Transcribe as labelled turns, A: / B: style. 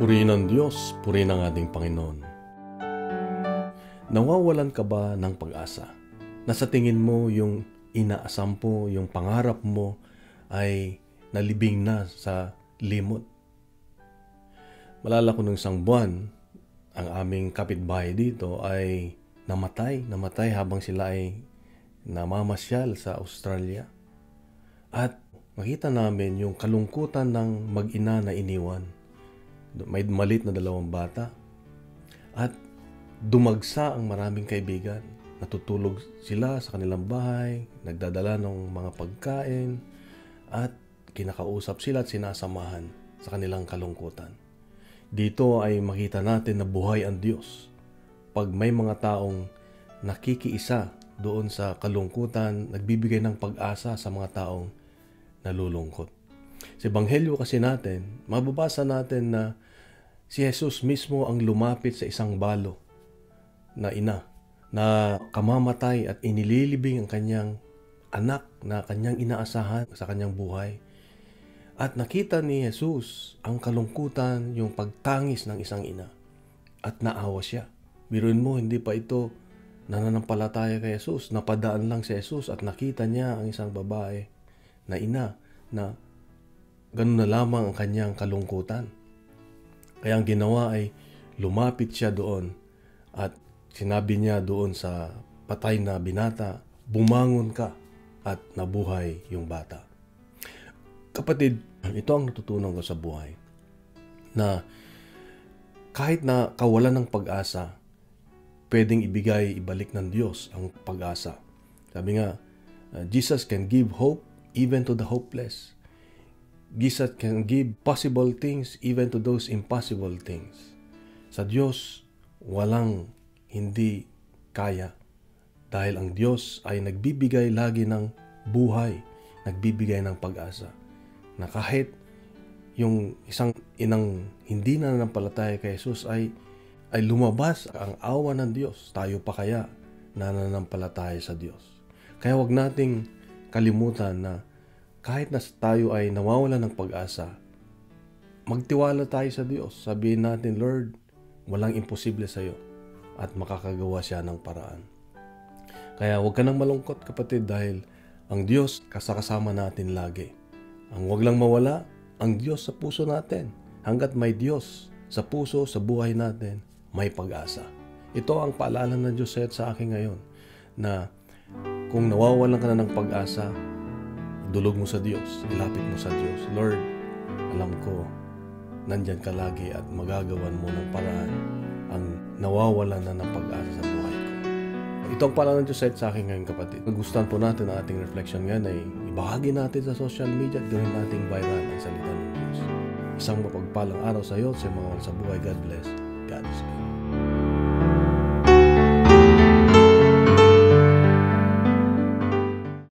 A: Purihin ang Diyos, purihin ang ating Panginoon. Nawawalan ka ba ng pag-asa? Na sa tingin mo yung inaasam mo, yung pangarap mo ay nalibing na sa limot? Malala ko nung isang buwan, ang aming kapitbahay dito ay namatay habang sila ay namamasyal sa Australia. At makita namin yung kalungkutan ng mag-ina na iniwan. May malit na 2 bata. At dumagsa ang maraming kaibigan. Natutulog sila sa kanilang bahay, nagdadala ng mga pagkain, at kinakausap sila at sinasamahan sa kanilang kalungkutan. Dito ay makita natin na buhay ang Diyos. Pag may mga taong nakikiisa doon sa kalungkutan, nagbibigay ng pag-asa sa mga taong nalulungkot. Sa Ebanghelyo kasi natin, mababasa natin na si Jesus mismo ang lumapit sa isang balo na ina na kamamatay at inililibing ang kanyang anak na kanyang inaasahan sa kanyang buhay. At nakita ni Jesus ang kalungkutan, yung pagtangis ng isang ina, at naawa siya. Biruin mo, hindi pa ito nananampalataya kay Jesus. Napadaan lang si Jesus at nakita niya ang isang babae na ina na ganun na lamang ang kanyang kalungkutan. Kaya ang ginawa ay lumapit siya doon at sinabi niya doon sa patay na binata, bumangon ka, at nabuhay yung bata. Kapatid, ito ang natutunan ko sa buhay. Na kahit na kawalan ng pag-asa, pwedeng ibalik ng Diyos ang pag-asa. Sabi nga, Jesus can give hope even to the hopeless. Jesus can give possible things even to those impossible things. Sa Diyos, walang hindi kaya. Dahil ang Diyos ay nagbibigay lagi ng buhay, nagbibigay ng pag-asa. Na kahit yung isang inang hindi na nanampalataya kay Jesus ay lumabas ang awa ng Diyos, tayo pa kaya nananampalataya sa Diyos. Kaya wag nating kalimutan na kahit na tayo ay nawawalan ng pag-asa, magtiwala tayo sa Diyos. Sabihin natin, Lord, walang imposible sa iyo at makakagawa siya ng paraan. Kaya huwag ka nang malungkot, kapatid, dahil ang Diyos kasama natin lagi. Ang huwag lang mawala, ang Diyos sa puso natin. Hanggat may Diyos sa puso, sa buhay natin, may pag-asa. Ito ang paalala ng Diyos sa akin ngayon, na kung nawawalan ka na ng pag-asa, dulog mo sa Diyos, ilapit mo sa Diyos. Lord, alam ko, nandyan ka lagi at magagawan mo ng paraan ang nawawalan na ng pag-asa sa buhay ko. Ito ang paalala ng Diyos sa akin ngayon, kapatid. Nagustuhan po natin ang ating reflection ngayon ay ibahagi natin sa social media at gawin nating viral ang salita ng Diyos. Isang mapagpalang araw sa iyo at sa mga sa buhay. God bless.